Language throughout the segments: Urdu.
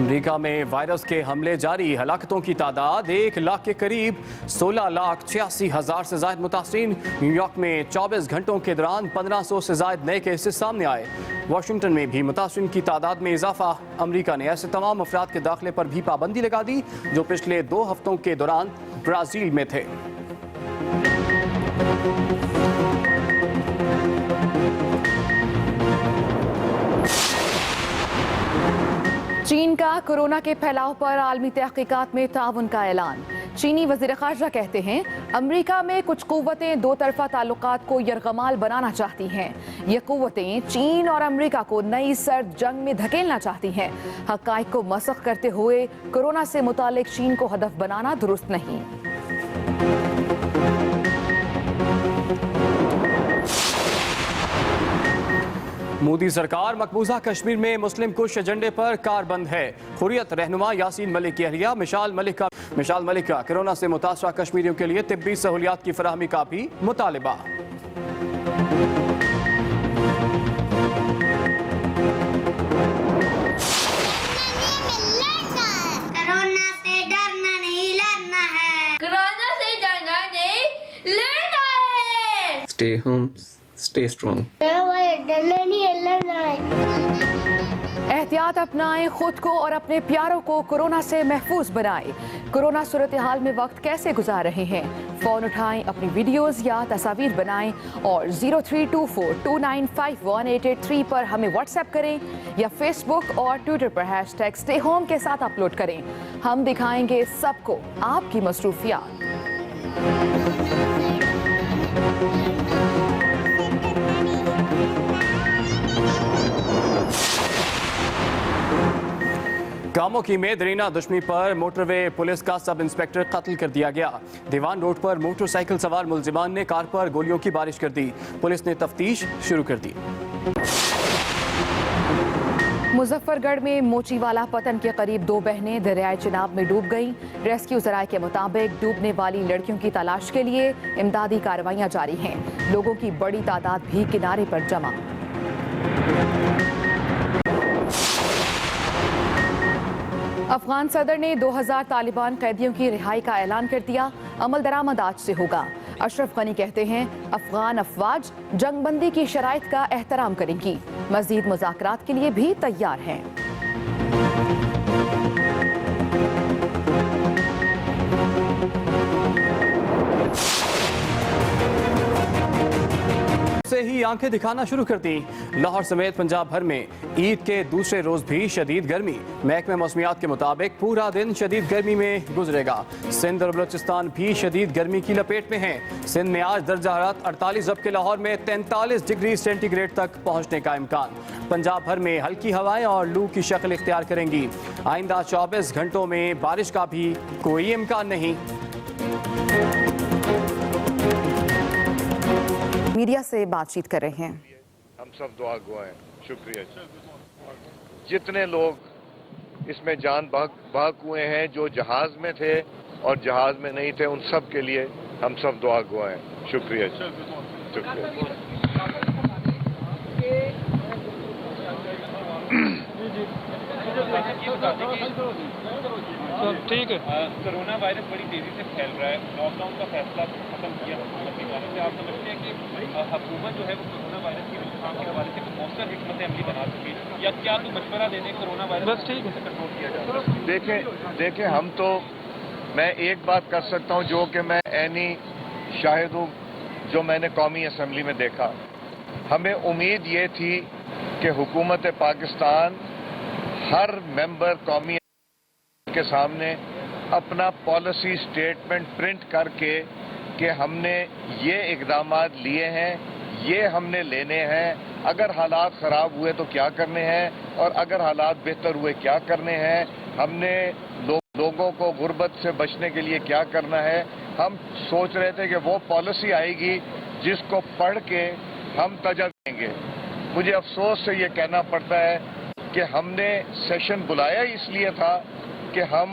امریکہ میں وائرس کے حملے جاری, ہلاکتوں کی تعداد 1 لاکھ کے قریب, 16,86,000 سے زائد متاثرین. نیو یارک میں 24 گھنٹوں کے دوران 1500 سے زائد نئے کیسز سامنے آئے. واشنگٹن میں بھی متاثرین کی تعداد میں اضافہ. امریکہ نے ایسے تمام افراد کے داخلے پر بھی پابندی لگا دی جو پچھلے 2 ہفتوں کے دوران برازیل میں تھے. چین کا کورونا کے پھیلاؤ پر عالمی تحقیقات میں تعاون کا اعلان. چینی وزیر خارجہ کہتے ہیں امریکہ میں کچھ قوتیں دو طرفہ تعلقات کو یرغمال بنانا چاہتی ہیں. یہ قوتیں چین اور امریکہ کو نئی سرد جنگ میں دھکیلنا چاہتی ہیں. حقائق کو مسخ کرتے ہوئے کورونا سے متعلق چین کو ہدف بنانا درست نہیں. مودی سرکار مقبوضہ کشمیر میں مسلم کش ایجنڈے پر کاربند ہے. حریت رہنما یاسین ملک کی اہلیہ مشال ملک کا کورونا سے متاثرہ کشمیریوں کے لیے طبی سہولیات کی فراہمی کا بھی مطالبہ. Stay home, stay strong. احتیاط اپنائیں, خود کو اور اپنے پیاروں کو کورونا سے محفوظ بنائیں. کورونا صورتحال میں وقت کیسے گزار رہے ہیں؟ فون اٹھائیں, اپنی ویڈیوز یا تصاویر بنائیں اور 0324295183 پر ہمیں واٹس ایپ کریں یا فیس بک اور ٹویٹر پر #stay home کے ساتھ اپلوڈ کریں. ہم دکھائیں گے سب کو آپ کی مصروفیات. کاموں کی میں رینا دشمی پر موٹر وے پولیس کا سب انسپیکٹر قتل کر دیا گیا. دیوان روڈ پر موٹر سائیکل سوار ملزمان نے کار پر گولیوں کی بارش کر دی. پولیس نے تفتیش شروع کر دی. مظفر گڑھ میں موچی والا پتن کے قریب 2 بہنیں دریائے چناب میں ڈوب گئیں. ریسکیو ذرائع کے مطابق ڈوبنے والی لڑکیوں کی تلاش کے لیے امدادی کارروائیاں جاری ہیں. لوگوں کی بڑی تعداد بھی کنارے پر جمع. افغان صدر نے 2000 طالبان قیدیوں کی رہائی کا اعلان کر دیا. عمل درآمد آج سے ہوگا. اشرف غنی کہتے ہیں افغان افواج جنگ بندی کی شرائط کا احترام کریں گی. مزید مذاکرات کے لیے بھی تیار ہیں. سے ہی آنکھیں دکھانا شروع کر دیں. لاہور سمیت پنجاب بھر میں عید کے دوسرے روز بھی شدید گرمی. محکمہ موسمیات کے مطابق پورا دن شدید گرمی میں گزرے گا. سندھ اور بلوچستان بھی شدید گرمی کی لپیٹ میں ہیں. سندھ میں آج درجہ حرارت 48 جبکہ لاہور میں 43 ڈگری سینٹی گریڈ تک پہنچنے کا امکان. پنجاب بھر میں ہلکی ہوائیں اور لو کی شکل اختیار کریں گی. آئندہ 24 گھنٹوں میں بارش کا بھی کوئی امکان نہیں. میڈیا سے بات چیت کر رہے ہیں. ہم سب دعا گو ہیں. شکریہ. جتنے لوگ اس میں جان بحق ہوئے ہیں جو جہاز میں تھے اور جہاز میں نہیں تھے ان سب کے لیے ہم سب دعا گو ہیں. شکریہ. ٹھیک ہے. کرونا وائرس بڑی تیزی سے پھیل رہا ہے. لاک ڈاؤن کا فیصلہ ختم کیا حکومت کی جانب سے. آپ سمجھتے ہیں کہ حکومت جو ہے وہ کرونا وائرس کی روک تھام کے حوالے سے مؤثر حکمت عملی بنا چکی ہے یا کیا تو مشورہ دے دیں کرونا وائرس بس ٹھیک ہے کنٹرول کیا جائے؟ دیکھیں ہم تو میں ایک بات کر سکتا ہوں جو کہ میں عینی شاہد ہوں جو میں نے قومی اسمبلی میں دیکھا. ہمیں امید یہ تھی کہ حکومت پاکستان ہر ممبر قومی کے سامنے اپنا پالیسی سٹیٹمنٹ پرنٹ کر کے کہ ہم نے یہ اقدامات لیے ہیں, یہ ہم نے لینے ہیں, اگر حالات خراب ہوئے تو کیا کرنے ہیں اور اگر حالات بہتر ہوئے کیا کرنے ہیں, ہم نے لوگوں کو غربت سے بچنے کے لیے کیا کرنا ہے. ہم سوچ رہے تھے کہ وہ پالیسی آئے گی جس کو پڑھ کے ہم تجویز دیں گے. مجھے افسوس سے یہ کہنا پڑتا ہے کہ ہم نے سیشن بلایا اس لیے تھا کہ ہم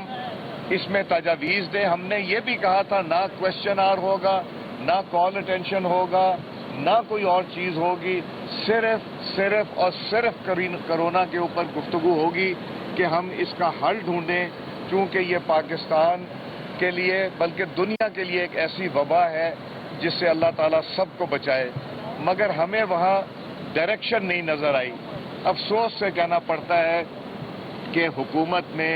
اس میں تجاویز دیں. ہم نے یہ بھی کہا تھا نہ کوشچن آر ہوگا, نہ کال اٹینشن ہوگا, نہ کوئی اور چیز ہوگی, صرف اور صرف کرونا کے اوپر گفتگو ہوگی. کہ ہم اس کا حل ڈھونڈیں، چونکہ یہ پاکستان کے لیے بلکہ دنیا کے لیے ایک ایسی وبا ہے جس سے اللہ تعالیٰ سب کو بچائے، مگر ہمیں وہاں ڈائریکشن نہیں نظر آئی۔ افسوس سے کہنا پڑتا ہے کہ حکومت نے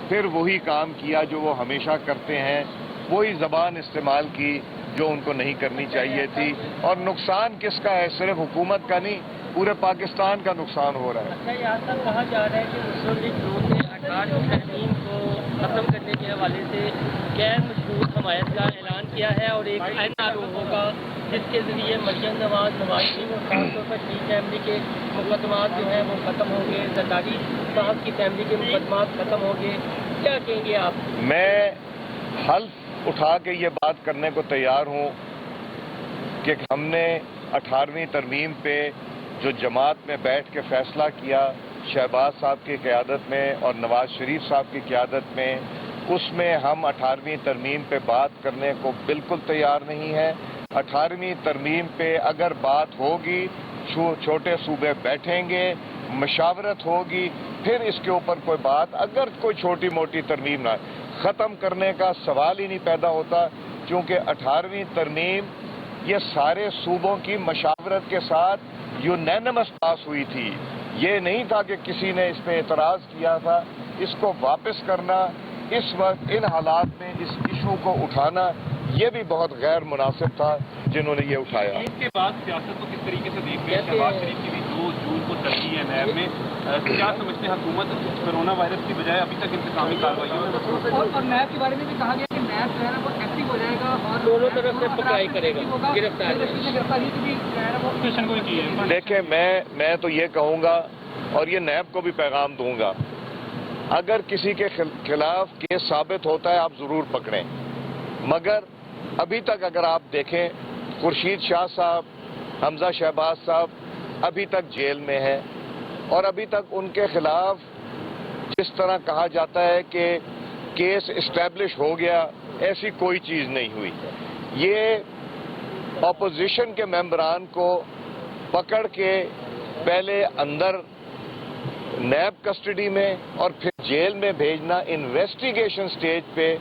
پھر وہی کام کیا جو وہ ہمیشہ کرتے ہیں، وہی زبان استعمال کی جو ان کو نہیں کرنی چاہیے تھی، اور نقصان کس کا ہے؟ صرف حکومت کا نہیں، پورے پاکستان کا نقصان ہو رہا ہے۔ اچھا، یہاں تک کہا جا رہا ہے کہ مسلم گروپ نے 18 تحریم کو ختم کرنے کے حوالے سے غیر مشروط حمایت کا اعلان کیا ہے، اور ایک NRO ہوگا جس کے ذریعے مریم نواز، نواز شریف اور خاص طور پر ٹی فیملی کے مقدمات جو ہیں وہ ختم ہوں گے، زرداری صاحب کی فیملی کے مقدمات ختم ہوں گے، کیا کہیں گے آپ؟ میں حلف اٹھا کے یہ بات کرنے کو تیار ہوں کہ ہم نے 18ویں ترمیم پہ جو جماعت میں بیٹھ کے فیصلہ کیا شہباز صاحب کی قیادت میں اور نواز شریف صاحب کی قیادت میں، اس میں ہم 18ویں ترمیم پہ بات کرنے کو بالکل تیار نہیں ہے۔ 18ویں ترمیم پہ اگر بات ہوگی، چھوٹے صوبے بیٹھیں گے، مشاورت ہوگی، پھر اس کے اوپر کوئی بات، اگر کوئی چھوٹی موٹی ترمیم نہ، ختم کرنے کا سوال ہی نہیں پیدا ہوتا، کیونکہ 18ویں ترمیم یہ سارے صوبوں کی مشاورت کے ساتھ یونینمس پاس ہوئی تھی۔ یہ نہیں تھا کہ کسی نے اس پہ اعتراض کیا تھا۔ اس کو واپس کرنا اس وقت ان حالات میں اس ایشو کو اٹھانا یہ بھی بہت غیر مناسب تھا جنہوں نے یہ اٹھایا۔ اس کے بعد سیاست کو کس طریقے سے دیکھ رہے ہیں؟ شہباز شریف کی بھی 2 جون کو ترقی ہے نیب میں، کیا سمجھتے ہیں حکومت کرونا وائرس کی بجائے ابھی تک انتظامی کارروائیوں میں؟ اور نیب کے بارے میں بھی کہا گیا کہ نیب جو ہے نا وہ ایکٹیو ہو جائے گا اور دونوں طرف سے پکڑائی کرے گا، گرفتاری کی بھی کوشچن کوئی کی ہے؟ دیکھیں، میں تو یہ کہوں گا اور یہ نیب کو بھی پیغام دوں گا، اگر کسی کے خلاف کیس ثابت ہوتا ہے آپ ضرور پکڑیں، مگر ابھی تک اگر آپ دیکھیں خورشید شاہ صاحب، حمزہ شہباز صاحب ابھی تک جیل میں ہیں، اور ابھی تک ان کے خلاف جس طرح کہا جاتا ہے کہ کیس اسٹیبلش ہو گیا، ایسی کوئی چیز نہیں ہوئی۔ یہ اپوزیشن کے ممبران کو پکڑ کے پہلے اندر نیب کسٹڈی میں اور پھر جیل میں بھیجنا انویسٹیگیشن سٹیج پہ،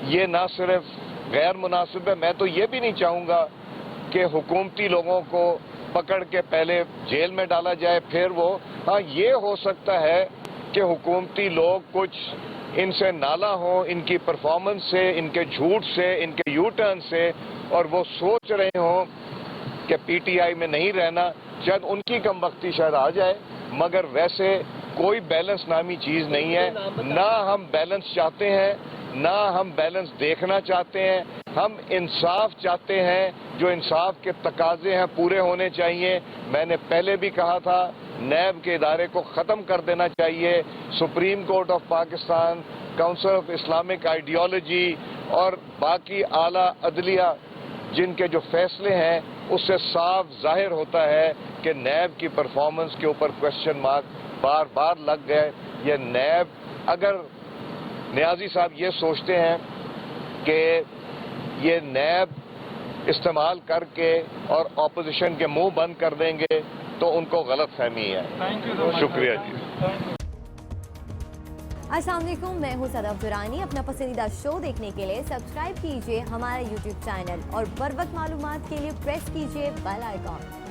یہ نہ صرف غیر مناسب ہے، میں تو یہ بھی نہیں چاہوں گا کہ حکومتی لوگوں کو پکڑ کے پہلے جیل میں ڈالا جائے پھر وہ، ہاں یہ ہو سکتا ہے کہ حکومتی لوگ کچھ ان سے نالا ہوں، ان کی پرفارمنس سے، ان کے جھوٹ سے، ان کے یو ٹرن سے، اور وہ سوچ رہے ہوں کہ پی ٹی آئی میں نہیں رہنا، شاید ان کی کم بختی شاید آ جائے، مگر ویسے کوئی بیلنس نامی چیز نہیں ہے، نہ ہم بیلنس چاہتے ہیں، نہ ہم بیلنس دیکھنا چاہتے ہیں، ہم انصاف چاہتے ہیں، جو انصاف کے تقاضے ہیں پورے ہونے چاہیے۔ میں نے پہلے بھی کہا تھا نیب کے ادارے کو ختم کر دینا چاہیے، supreme court of Pakistan, council of Islamic ideology اور باقی اعلیٰ عدلیہ جن کے جو فیصلے ہیں اس سے صاف ظاہر ہوتا ہے کہ نیب کی پرفارمنس کے اوپر کوشچن مارک بار بار لگ گئے۔ یہ نیب، اگر نیازی صاحب یہ سوچتے ہیں کہ یہ نیب استعمال کر کے اور اپوزیشن کے منہ بند کر دیں گے تو ان کو غلط فہمی ہے۔ شکریہ جی۔ السلام علیکم، میں ہوں صدف درانی۔ اپنا پسندیدہ شو دیکھنے کے لیے سبسکرائب کیجیے ہمارا یوٹیوب چینل اور بر وقت معلومات کے لیے پریس کیجیے بیل آئیکن۔